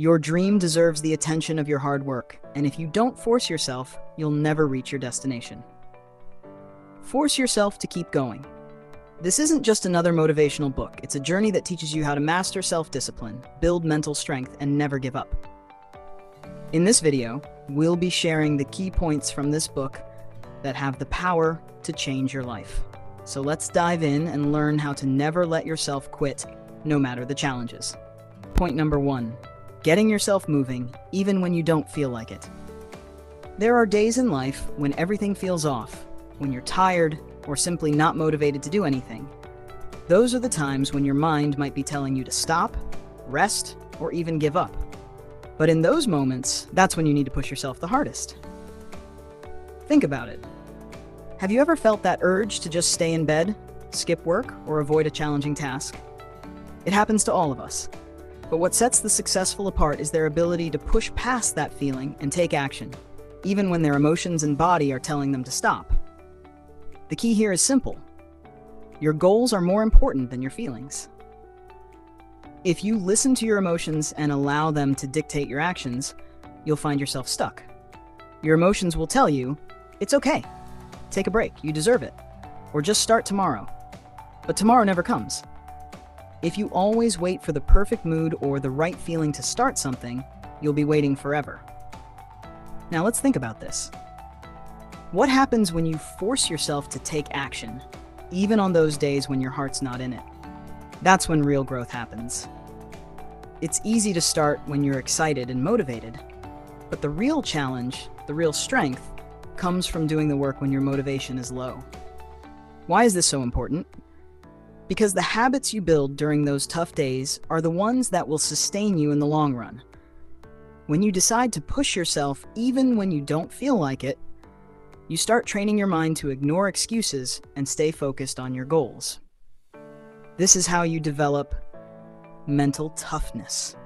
Your dream deserves the attention of your hard work, and if you don't force yourself, you'll never reach your destination. Force yourself to keep going. This isn't just another motivational book, it's a journey that teaches you how to master self-discipline, build mental strength, and never give up. In this video, we'll be sharing the key points from this book that have the power to change your life. So let's dive in and learn how to never let yourself quit, no matter the challenges. Point number 1, getting yourself moving, even when you don't feel like it. There are days in life when everything feels off, when you're tired or simply not motivated to do anything. Those are the times when your mind might be telling you to stop, rest, or even give up. But in those moments, that's when you need to push yourself the hardest. Think about it. Have you ever felt that urge to just stay in bed, skip work, or avoid a challenging task? It happens to all of us. But what sets the successful apart is their ability to push past that feeling and take action, even when their emotions and body are telling them to stop. The key here is simple. Your goals are more important than your feelings. If you listen to your emotions and allow them to dictate your actions, you'll find yourself stuck. Your emotions will tell you, it's okay, take a break, you deserve it, or just start tomorrow. But tomorrow never comes. If you always wait for the perfect mood or the right feeling to start something, you'll be waiting forever. Now let's think about this. What happens when you force yourself to take action, even on those days when your heart's not in it? That's when real growth happens. It's easy to start when you're excited and motivated, but the real challenge, the real strength, comes from doing the work when your motivation is low. Why is this so important? Because the habits you build during those tough days are the ones that will sustain you in the long run. When you decide to push yourself even when you don't feel like it, you start training your mind to ignore excuses and stay focused on your goals. This is how you develop mental toughness.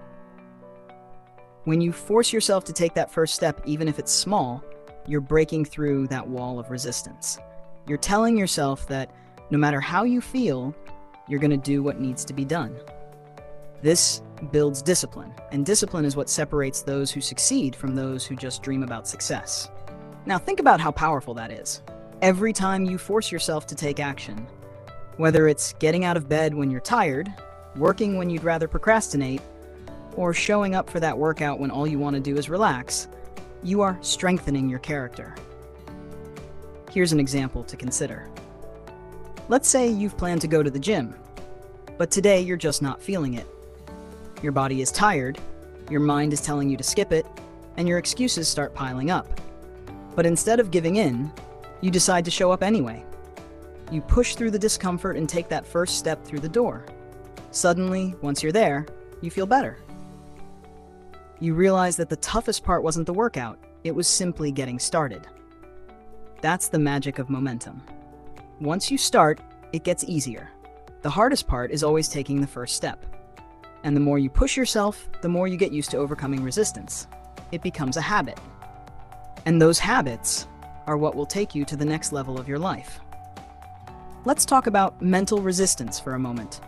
When you force yourself to take that first step, even if it's small, you're breaking through that wall of resistance. You're telling yourself that no matter how you feel, you're going to do what needs to be done. This builds discipline, and discipline is what separates those who succeed from those who just dream about success. Now think about how powerful that is. Every time you force yourself to take action, whether it's getting out of bed when you're tired, working when you'd rather procrastinate, or showing up for that workout when all you want to do is relax, you are strengthening your character. Here's an example to consider. Let's say you've planned to go to the gym, but today you're just not feeling it. Your body is tired, your mind is telling you to skip it, and your excuses start piling up. But instead of giving in, you decide to show up anyway. You push through the discomfort and take that first step through the door. Suddenly, once you're there, you feel better. You realize that the toughest part wasn't the workout, it was simply getting started. That's the magic of momentum. Once you start, it gets easier. The hardest part is always taking the first step. And the more you push yourself, the more you get used to overcoming resistance. It becomes a habit. And those habits are what will take you to the next level of your life. Let's talk about mental resistance for a moment.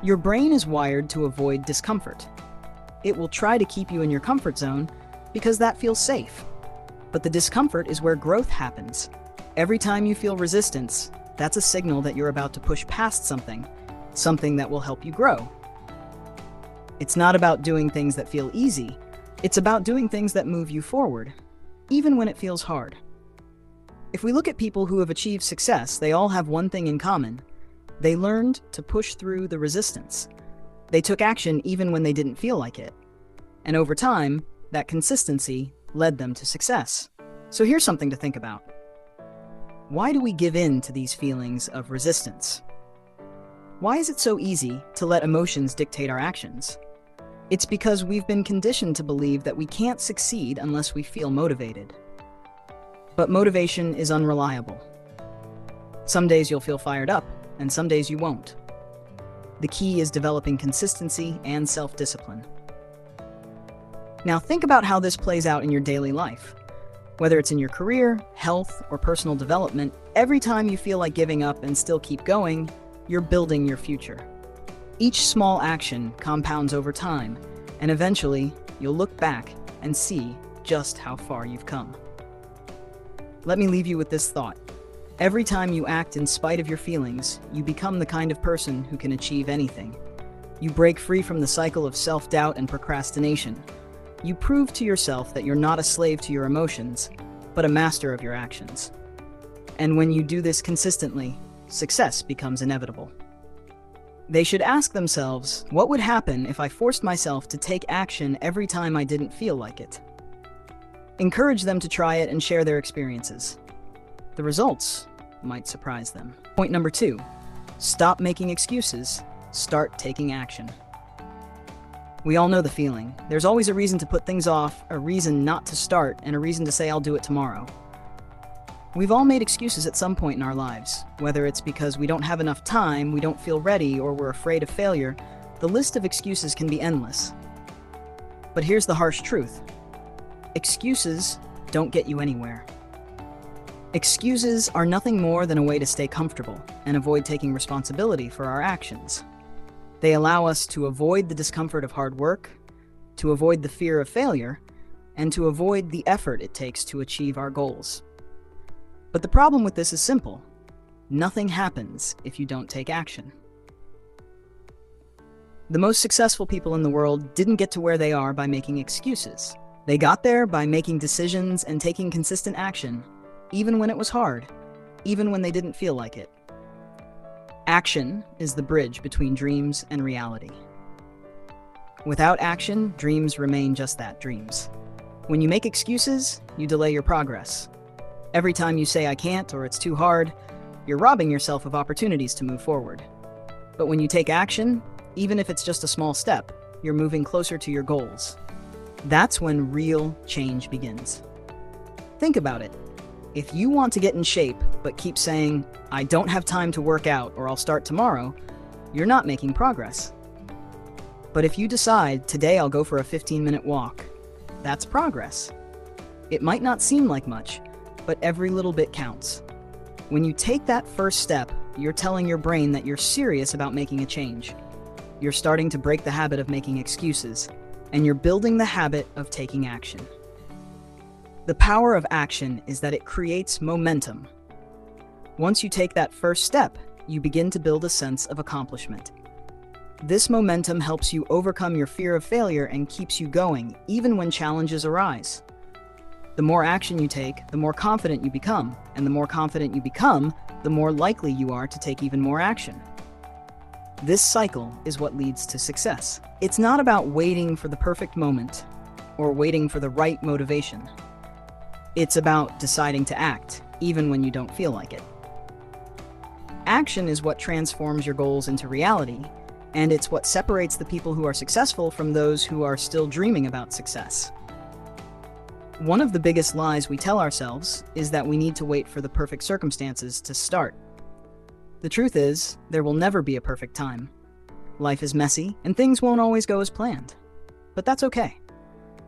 Your brain is wired to avoid discomfort. It will try to keep you in your comfort zone because that feels safe. But the discomfort is where growth happens. Every time you feel resistance, that's a signal that you're about to push past something that will help you grow. It's not about doing things that feel easy. It's about doing things that move you forward, even when it feels hard. If we look at people who have achieved success, they all have one thing in common. They learned to push through the resistance. They took action even when they didn't feel like it. And over time, that consistency led them to success. So here's something to think about. Why do we give in to these feelings of resistance? Why is it so easy to let emotions dictate our actions? It's because we've been conditioned to believe that we can't succeed unless we feel motivated. But motivation is unreliable. Some days you'll feel fired up, and some days you won't. The key is developing consistency and self-discipline. Now think about how this plays out in your daily life. Whether it's in your career, health, or personal development, every time you feel like giving up and still keep going, you're building your future. Each small action compounds over time, And eventually, you'll look back and see just how far you've come. Let me leave you with this thought. Every time you act in spite of your feelings, you become the kind of person who can achieve anything. You break free from the cycle of self-doubt and procrastination. You prove to yourself that you're not a slave to your emotions, but a master of your actions. And when you do this consistently, success becomes inevitable. They should ask themselves, what would happen if I forced myself to take action every time I didn't feel like it? Encourage them to try it and share their experiences. The results might surprise them. Point number 2, stop making excuses, start taking action. We all know the feeling. There's always a reason to put things off, a reason not to start, and a reason to say I'll do it tomorrow. We've all made excuses at some point in our lives, whether it's because we don't have enough time, we don't feel ready, or we're afraid of failure. The list of excuses can be endless. But here's the harsh truth. Excuses don't get you anywhere. Excuses are nothing more than a way to stay comfortable and avoid taking responsibility for our actions. They allow us to avoid the discomfort of hard work, to avoid the fear of failure, and to avoid the effort it takes to achieve our goals. But the problem with this is simple. Nothing happens if you don't take action. The most successful people in the world didn't get to where they are by making excuses. They got there by making decisions and taking consistent action, even when it was hard, even when they didn't feel like it. Action is the bridge between dreams and reality. Without action, dreams remain just that, dreams. When you make excuses, you delay your progress. Every time you say I can't or it's too hard, you're robbing yourself of opportunities to move forward. But when you take action, even if it's just a small step, you're moving closer to your goals. That's when real change begins. Think about it. If you want to get in shape, but keep saying, I don't have time to work out or I'll start tomorrow, you're not making progress. But if you decide, today I'll go for a 15-minute walk, that's progress. It might not seem like much, but every little bit counts. When you take that first step, you're telling your brain that you're serious about making a change. You're starting to break the habit of making excuses, and you're building the habit of taking action. The power of action is that it creates momentum. Once you take that first step, you begin to build a sense of accomplishment. This momentum helps you overcome your fear of failure and keeps you going, even when challenges arise. The more action you take, the more confident you become, and the more confident you become, the more likely you are to take even more action. This cycle is what leads to success. It's not about waiting for the perfect moment or waiting for the right motivation. It's about deciding to act, even when you don't feel like it. Action is what transforms your goals into reality, and it's what separates the people who are successful from those who are still dreaming about success. One of the biggest lies we tell ourselves is that we need to wait for the perfect circumstances to start. The truth is, there will never be a perfect time. Life is messy, and things won't always go as planned. But that's okay.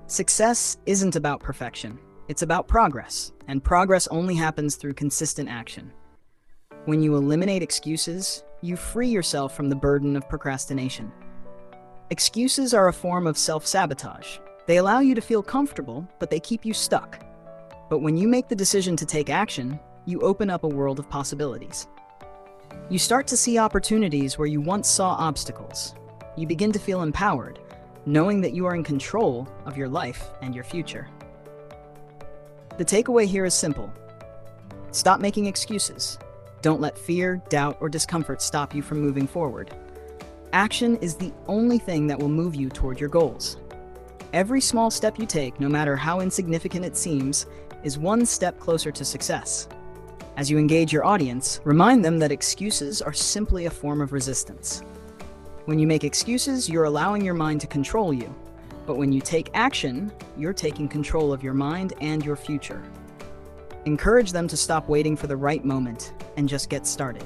Success isn't about perfection. It's about progress, and progress only happens through consistent action. When you eliminate excuses, you free yourself from the burden of procrastination. Excuses are a form of self-sabotage. They allow you to feel comfortable, but they keep you stuck. But when you make the decision to take action, you open up a world of possibilities. You start to see opportunities where you once saw obstacles. You begin to feel empowered, knowing that you are in control of your life and your future. The takeaway here is simple. Stop making excuses. Don't let fear, doubt, or discomfort stop you from moving forward. Action is the only thing that will move you toward your goals. Every small step you take, no matter how insignificant it seems, is one step closer to success. As you engage your audience, remind them that excuses are simply a form of resistance. When you make excuses, you're allowing your mind to control you. But when you take action, you're taking control of your mind and your future. Encourage them to stop waiting for the right moment and just get started.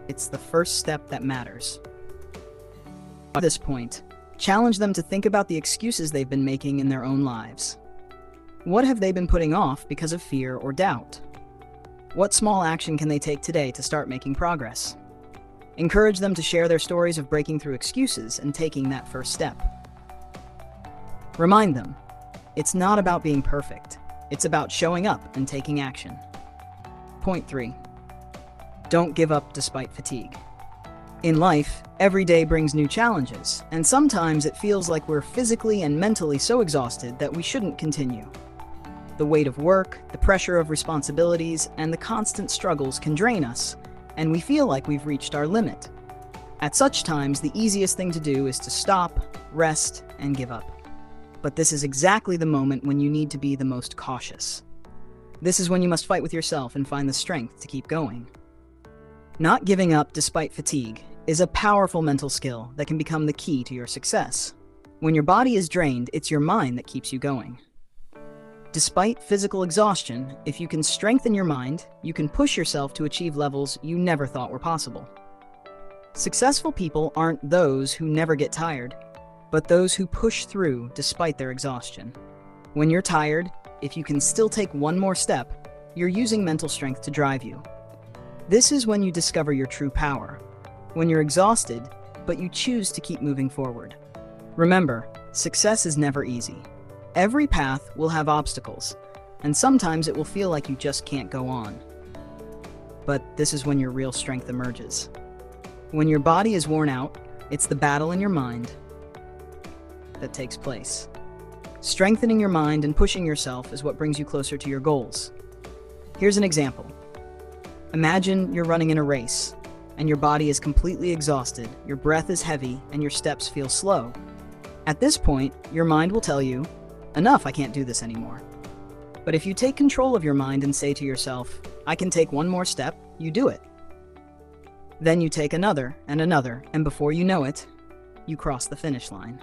It's the first step that matters. At this point, challenge them to think about the excuses they've been making in their own lives. What have they been putting off because of fear or doubt? What small action can they take today to start making progress? Encourage them to share their stories of breaking through excuses and taking that first step. Remind them, it's not about being perfect. It's about showing up and taking action. Point 3. Don't give up despite fatigue. In life, every day brings new challenges, and sometimes it feels like we're physically and mentally so exhausted that we shouldn't continue. The weight of work, the pressure of responsibilities, and the constant struggles can drain us, and we feel like we've reached our limit. At such times, the easiest thing to do is to stop, rest, and give up. But this is exactly the moment when you need to be the most cautious. This is when you must fight with yourself and find the strength to keep going. Not giving up despite fatigue is a powerful mental skill that can become the key to your success. When your body is drained, it's your mind that keeps you going. Despite physical exhaustion, if you can strengthen your mind, you can push yourself to achieve levels you never thought were possible. Successful people aren't those who never get tired, but those who push through despite their exhaustion. When you're tired, if you can still take one more step, you're using mental strength to drive you. This is when you discover your true power. When you're exhausted, but you choose to keep moving forward. Remember, success is never easy. Every path will have obstacles, and sometimes it will feel like you just can't go on. But this is when your real strength emerges. When your body is worn out, it's the battle in your mind that takes place. Strengthening your mind and pushing yourself is what brings you closer to your goals. Here's an example. Imagine you're running in a race, and your body is completely exhausted, your breath is heavy, and your steps feel slow. At this point, your mind will tell you, "Enough, I can't do this anymore." But if you take control of your mind and say to yourself, "I can take one more step," you do it. Then you take another, and before you know it, you cross the finish line.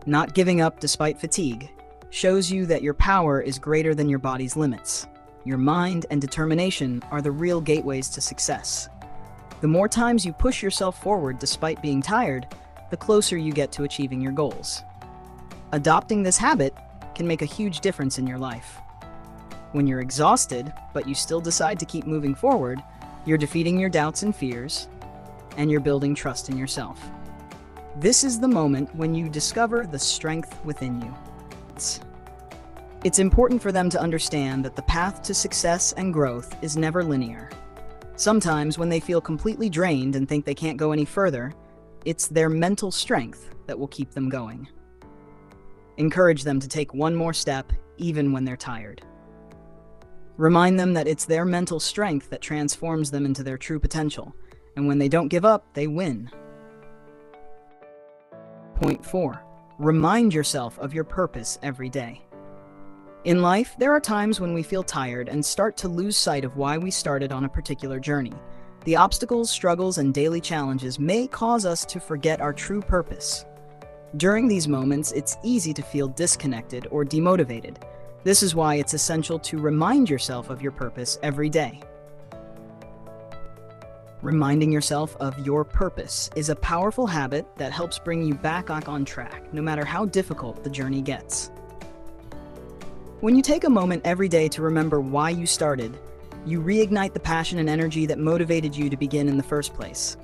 Not giving up despite fatigue shows you that your power is greater than your body's limits. Your mind and determination are the real gateways to success. The more times you push yourself forward despite being tired, the closer you get to achieving your goals. Adopting this habit can make a huge difference in your life. When you're exhausted, but you still decide to keep moving forward, you're defeating your doubts and fears, and you're building trust in yourself. This is the moment when you discover the strength within you. It's important for them to understand that the path to success and growth is never linear. Sometimes when they feel completely drained and think they can't go any further, it's their mental strength that will keep them going. Encourage them to take one more step, even when they're tired. Remind them that it's their mental strength that transforms them into their true potential, and when they don't give up, they win. Point 4. Remind yourself of your purpose every day. In life, there are times when we feel tired and start to lose sight of why we started on a particular journey. The obstacles, struggles, and daily challenges may cause us to forget our true purpose. During these moments, it's easy to feel disconnected or demotivated. This is why it's essential to remind yourself of your purpose every day. Reminding yourself of your purpose is a powerful habit that helps bring you back on track, no matter how difficult the journey gets. When you take a moment every day to remember why you started, you reignite the passion and energy that motivated you to begin in the first place.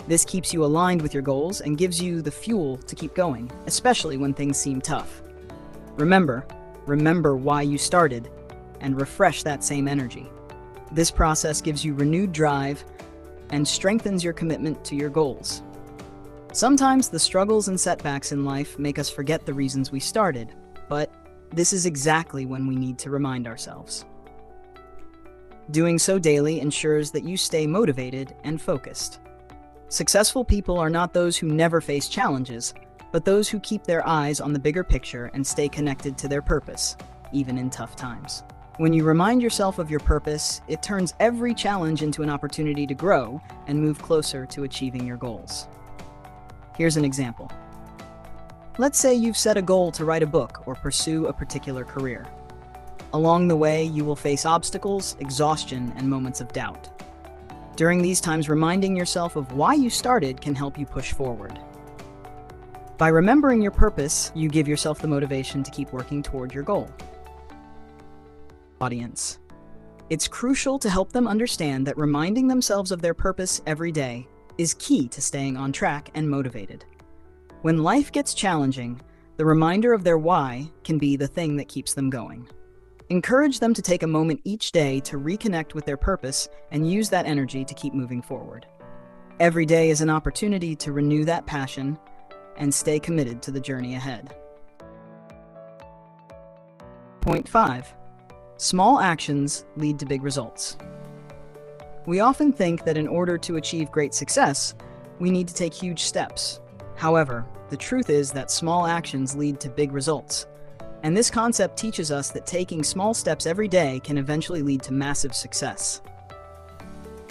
This keeps you aligned with your goals and gives you the fuel to keep going, especially when things seem tough. Remember why you started, and refresh that same energy. This process gives you renewed drive and strengthens your commitment to your goals. Sometimes the struggles and setbacks in life make us forget the reasons we started, but this is exactly when we need to remind ourselves. Doing so daily ensures that you stay motivated and focused. Successful people are not those who never face challenges, but those who keep their eyes on the bigger picture and stay connected to their purpose, even in tough times. When you remind yourself of your purpose, it turns every challenge into an opportunity to grow and move closer to achieving your goals. Here's an example. Let's say you've set a goal to write a book or pursue a particular career. Along the way, you will face obstacles, exhaustion, and moments of doubt. During these times, reminding yourself of why you started can help you push forward. By remembering your purpose, you give yourself the motivation to keep working toward your goal. Audience. It's crucial to help them understand that reminding themselves of their purpose every day is key to staying on track and motivated. When life gets challenging, The reminder of their why can be the thing that keeps them going. Encourage them to take a moment each day to reconnect with their purpose and use that energy to keep moving forward. Every day is an opportunity to renew that passion and stay committed to the journey ahead. Point 5. Small actions lead to big results. We often think that in order to achieve great success, we need to take huge steps. However, the truth is that small actions lead to big results. And this concept teaches us that taking small steps every day can eventually lead to massive success.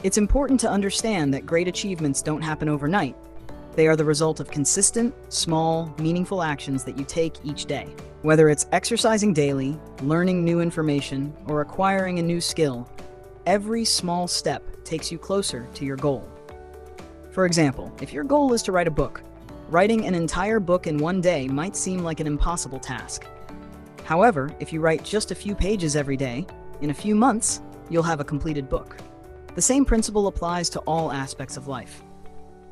It's important to understand that great achievements don't happen overnight. They are the result of consistent, small, meaningful actions that you take each day. Whether it's exercising daily, learning new information, or acquiring a new skill, every small step takes you closer to your goal. For example, if your goal is to write a book, writing an entire book in one day might seem like an impossible task. However, if you write just a few pages every day, in a few months, you'll have a completed book. The same principle applies to all aspects of life.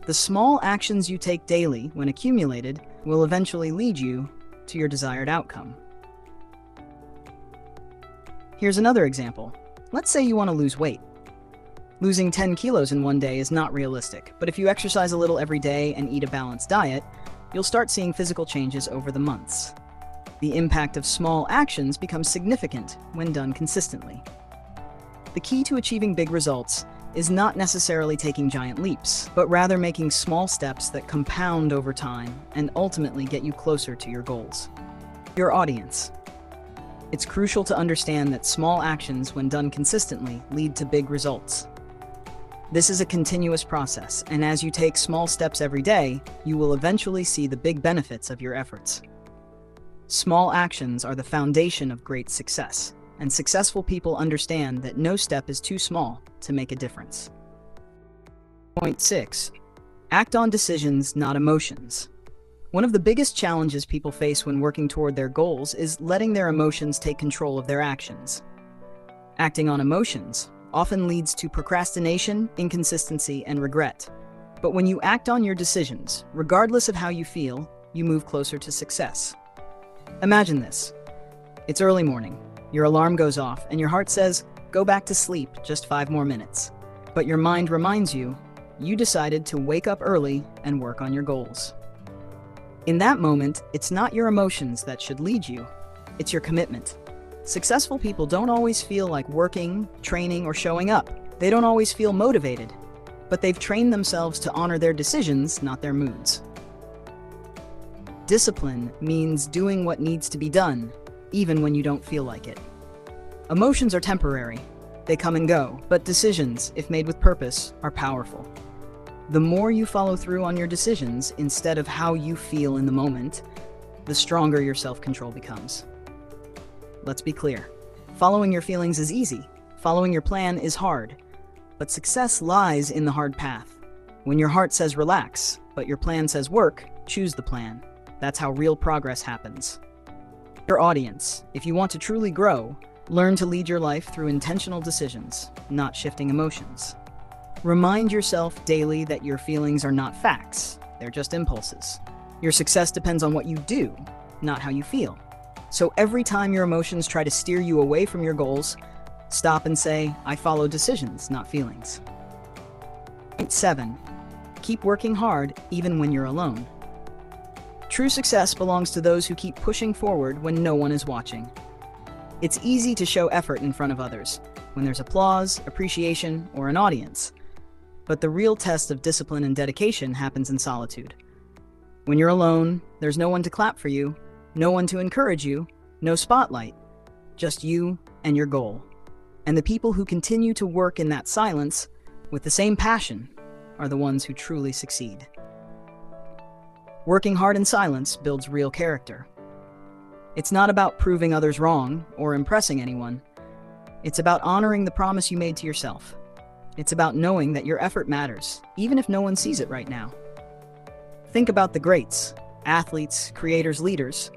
The small actions you take daily, when accumulated, will eventually lead you to your desired outcome. Here's another example. Let's say you want to lose weight. Losing 10 kilos in one day is not realistic, but if you exercise a little every day and eat a balanced diet, you'll start seeing physical changes over the months. The impact of small actions becomes significant when done consistently. The key to achieving big results is not necessarily taking giant leaps, but rather making small steps that compound over time and ultimately get you closer to your goals. Your audience. It's crucial to understand that small actions, when done consistently, lead to big results. This is a continuous process, and as you take small steps every day, you will eventually see the big benefits of your efforts. Small actions are the foundation of great success, and successful people understand that no step is too small to make a difference. Point 6. Act on decisions, not emotions. One of the biggest challenges people face when working toward their goals is letting their emotions take control of their actions. Acting on emotions often leads to procrastination, inconsistency, and regret. But when you act on your decisions, regardless of how you feel, you move closer to success. Imagine this. It's early morning. Your alarm goes off, and your heart says, "Go back to sleep, just 5 more minutes." But your mind reminds you, you decided to wake up early and work on your goals. In that moment, it's not your emotions that should lead you, it's your commitment. Successful people don't always feel like working, training, or showing up. They don't always feel motivated, but they've trained themselves to honor their decisions, not their moods. Discipline means doing what needs to be done, even when you don't feel like it. Emotions are temporary. They come and go, but decisions, if made with purpose, are powerful. The more you follow through on your decisions instead of how you feel in the moment, the stronger your self-control becomes. Let's be clear. Following your feelings is easy. Following your plan is hard. But success lies in the hard path. When your heart says relax, but your plan says work, choose the plan. That's how real progress happens. Your audience. If you want to truly grow, learn to lead your life through intentional decisions, not shifting emotions. Remind yourself daily that your feelings are not facts. They're just impulses. Your success depends on what you do, not how you feel. So every time your emotions try to steer you away from your goals, stop and say, "I follow decisions, not feelings." Point 7. Keep working hard even when you're alone. True success belongs to those who keep pushing forward when no one is watching. It's easy to show effort in front of others, when there's applause, appreciation, or an audience. But the real test of discipline and dedication happens in solitude. When you're alone, there's no one to clap for you, no one to encourage you, no spotlight, just you and your goal. And the people who continue to work in that silence with the same passion are the ones who truly succeed. Working hard in silence builds real character. It's not about proving others wrong or impressing anyone. It's about honoring the promise you made to yourself. It's about knowing that your effort matters, even if no one sees it right now. Think about the greats, athletes, creators, leaders.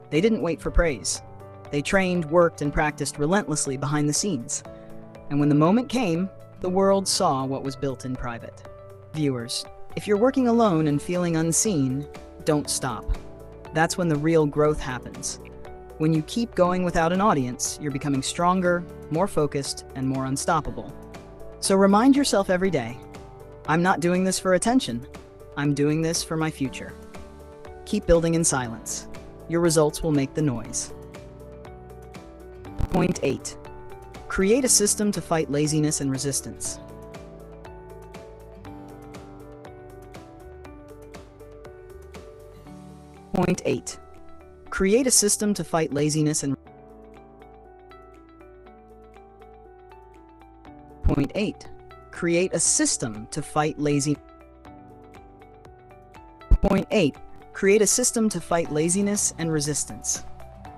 They didn't wait for praise. They trained, worked, and practiced relentlessly behind the scenes. And when the moment came, the world saw what was built in private. Viewers, if you're working alone and feeling unseen, don't stop. That's when the real growth happens. When you keep going without an audience, you're becoming stronger, more focused, and more unstoppable. So remind yourself every day, I'm not doing this for attention. I'm doing this for my future. Keep building in silence. Your results will make the noise. Point 8. Create a system to fight laziness and resistance. Point 8. Create a system to fight laziness and Point 8. Create a system to fight laziness. Point 8. Create a system to fight laziness and resistance.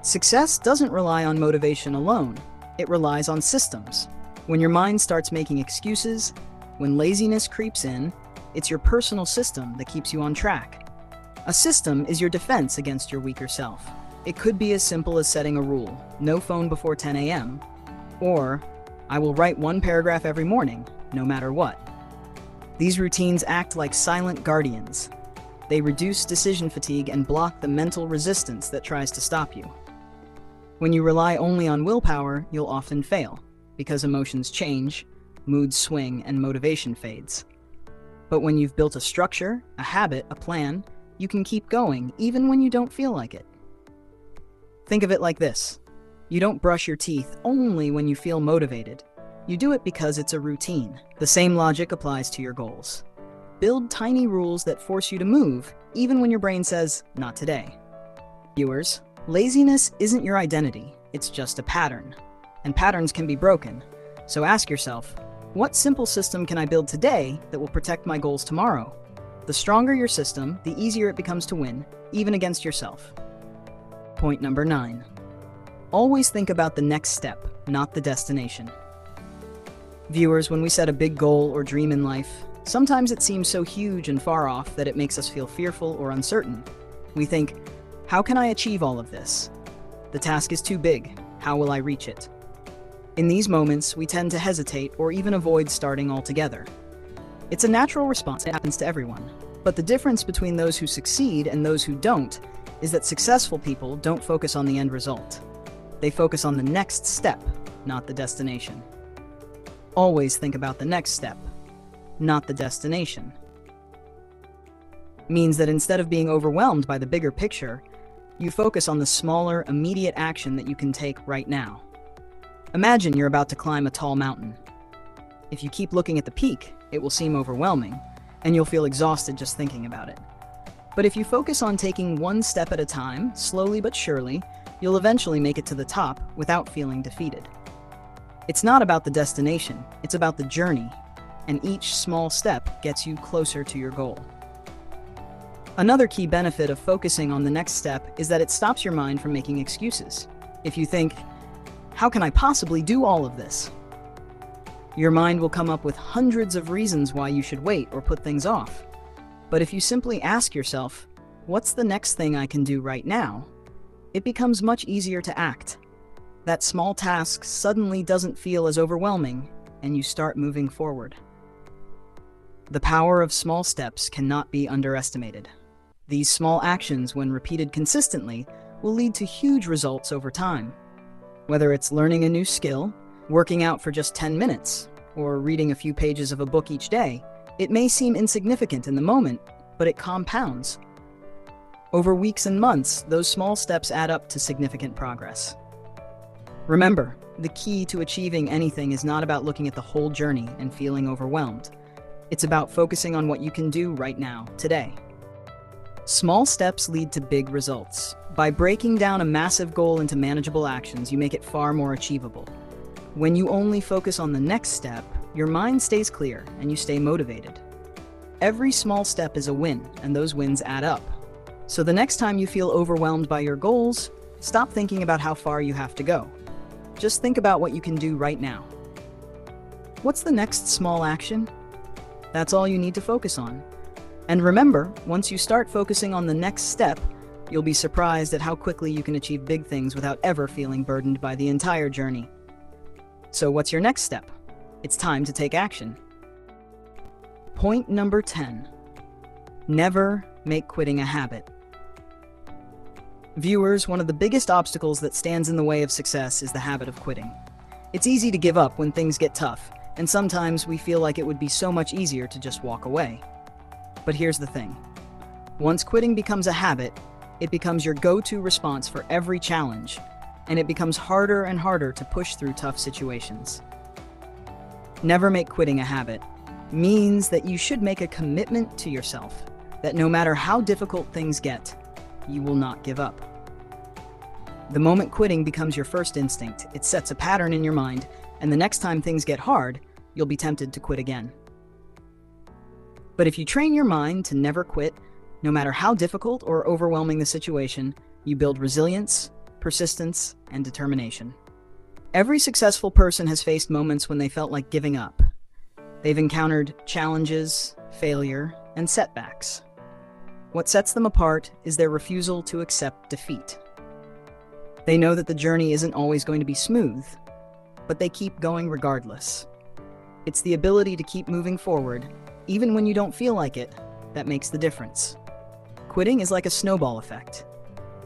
Success doesn't rely on motivation alone. It relies on systems. When your mind starts making excuses, when laziness creeps in, it's your personal system that keeps you on track. A system is your defense against your weaker self. It could be as simple as setting a rule, no phone before 10 a.m., or I will write one paragraph every morning, no matter what. These routines act like silent guardians. They reduce decision fatigue and block the mental resistance that tries to stop you. When you rely only on willpower, you'll often fail, because emotions change, moods swing, and motivation fades. But when you've built a structure, a habit, a plan, you can keep going even when you don't feel like it. Think of it like this. You don't brush your teeth only when you feel motivated. You do it because it's a routine. The same logic applies to your goals. Build tiny rules that force you to move, even when your brain says, not today. Viewers, laziness isn't your identity, it's just a pattern. And patterns can be broken. So ask yourself, what simple system can I build today that will protect my goals tomorrow? The stronger your system, the easier it becomes to win, even against yourself. Point number 9. Always think about the next step, not the destination. Viewers, when we set a big goal or dream in life, sometimes it seems so huge and far off that it makes us feel fearful or uncertain. We think, how can I achieve all of this? The task is too big. How will I reach it? In these moments, we tend to hesitate or even avoid starting altogether. It's a natural response. It happens to everyone. But the difference between those who succeed and those who don't is that successful people don't focus on the end result. They focus on the next step, not the destination. Always think about the next step, not the destination. Means that instead of being overwhelmed by the bigger picture, you focus on the smaller, immediate action that you can take right now. Imagine you're about to climb a tall mountain. If you keep looking at the peak, it will seem overwhelming, and you'll feel exhausted just thinking about it. But if you focus on taking one step at a time, slowly but surely, you'll eventually make it to the top without feeling defeated. It's not about the destination, it's about the journey, and each small step gets you closer to your goal. Another key benefit of focusing on the next step is that it stops your mind from making excuses. If you think, how can I possibly do all of this? Your mind will come up with hundreds of reasons why you should wait or put things off. But if you simply ask yourself, what's the next thing I can do right now? It becomes much easier to act. That small task suddenly doesn't feel as overwhelming, and you start moving forward. The power of small steps cannot be underestimated. These small actions, when repeated consistently, will lead to huge results over time. Whether it's learning a new skill, working out for just 10 minutes, or reading a few pages of a book each day, it may seem insignificant in the moment, but it compounds. Over weeks and months, those small steps add up to significant progress. Remember, the key to achieving anything is not about looking at the whole journey and feeling overwhelmed. It's about focusing on what you can do right now, today. Small steps lead to big results. By breaking down a massive goal into manageable actions, you make it far more achievable. When you only focus on the next step, your mind stays clear and you stay motivated. Every small step is a win, and those wins add up. So the next time you feel overwhelmed by your goals, stop thinking about how far you have to go. Just think about what you can do right now. What's the next small action? That's all you need to focus on. And remember, once you start focusing on the next step, you'll be surprised at how quickly you can achieve big things without ever feeling burdened by the entire journey. So what's your next step? It's time to take action. Point number 10. Never make quitting a habit. Viewers, one of the biggest obstacles that stands in the way of success is the habit of quitting. It's easy to give up when things get tough, and sometimes we feel like it would be so much easier to just walk away. But here's the thing. Once quitting becomes a habit, it becomes your go-to response for every challenge, and it becomes harder and harder to push through tough situations. Never make quitting a habit means that you should make a commitment to yourself that no matter how difficult things get, you will not give up. The moment quitting becomes your first instinct, it sets a pattern in your mind, and the next time things get hard, you'll be tempted to quit again. But if you train your mind to never quit, no matter how difficult or overwhelming the situation, you build resilience, persistence, and determination. Every successful person has faced moments when they felt like giving up. They've encountered challenges, failure, and setbacks. What sets them apart is their refusal to accept defeat. They know that the journey isn't always going to be smooth, but they keep going regardless. It's the ability to keep moving forward, even when you don't feel like it, that makes the difference. Quitting is like a snowball effect.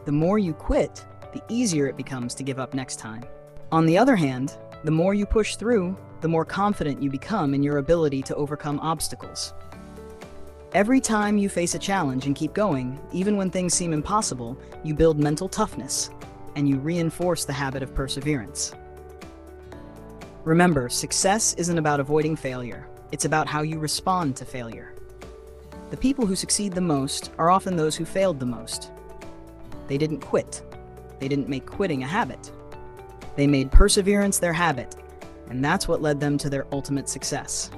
The more you quit, the easier it becomes to give up next time. On the other hand, the more you push through, the more confident you become in your ability to overcome obstacles. Every time you face a challenge and keep going, even when things seem impossible, you build mental toughness, and you reinforce the habit of perseverance. Remember, success isn't about avoiding failure. It's about how you respond to failure. The people who succeed the most are often those who failed the most. They didn't quit. They didn't make quitting a habit. They made perseverance their habit, and that's what led them to their ultimate success.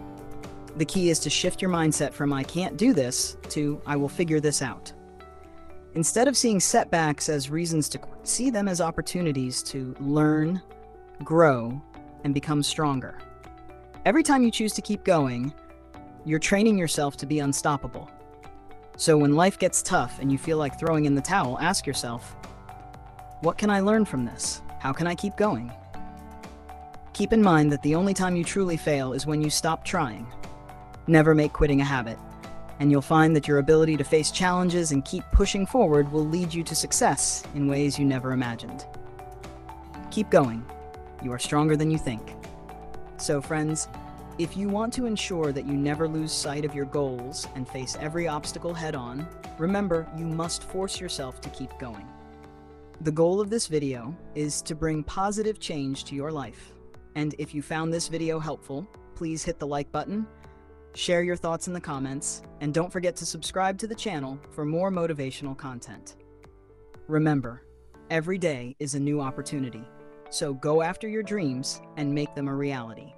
The key is to shift your mindset from "I can't do this" to "I will figure this out." Instead of seeing setbacks as reasons to quit, see them as opportunities to learn, grow, and become stronger. Every time you choose to keep going, you're training yourself to be unstoppable. So when life gets tough and you feel like throwing in the towel, ask yourself, what can I learn from this? How can I keep going? Keep in mind that the only time you truly fail is when you stop trying. Never make quitting a habit, and you'll find that your ability to face challenges and keep pushing forward will lead you to success in ways you never imagined. Keep going. You are stronger than you think. So friends, if you want to ensure that you never lose sight of your goals and face every obstacle head-on, remember, you must force yourself to keep going. The goal of this video is to bring positive change to your life. And if you found this video helpful, please hit the like button, share your thoughts in the comments, and don't forget to subscribe to the channel for more motivational content. Remember, every day is a new opportunity, so go after your dreams and make them a reality.